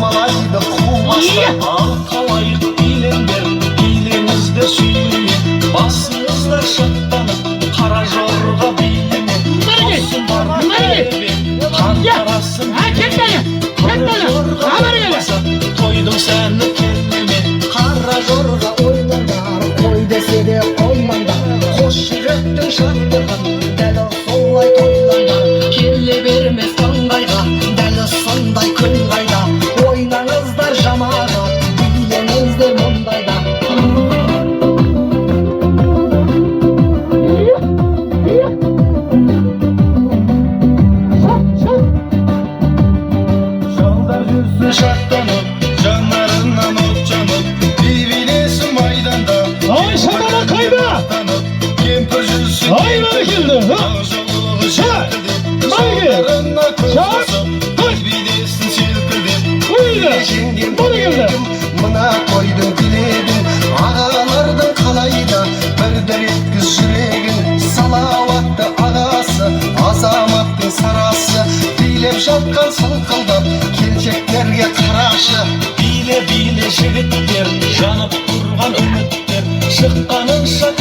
малайды қубастай. Ал қалайық билеңдер, билеңізді сүйіне, басыңызда шаттанып, қара жорға биіне. Қосын бар бәребе, қантарасын тойдың сәні келмеме. Қара жорға ойнаңдар, қой десе де қоймаңдар. Қос жүректің шаттығын дәл солай тойлаңдар. Келе бермес таңдайға, дәл сондай күн қайда. Ойнаңыздар жамағат, билеңіздер мұндайда. Жолдар жүрсін шаттанып, жанарынан от жанып, билесін майданда. Ай шамала қайда? Кемпір жүрсін Ай бәрекелді. жолығы жеткілдеп, жолдарына көз қосып, билесін селкілдеп. Қойды. Бәрекелді. Мына тойдың тілегін ағалардың қалайда, бір еткіз жүрегін. Салауатты ағасы, азаматтың сарасы, билеп жатқан сылқылдап, келіншектерге қарашы. Биле жігіттер, жанып тұрған үміттер, шыққанынша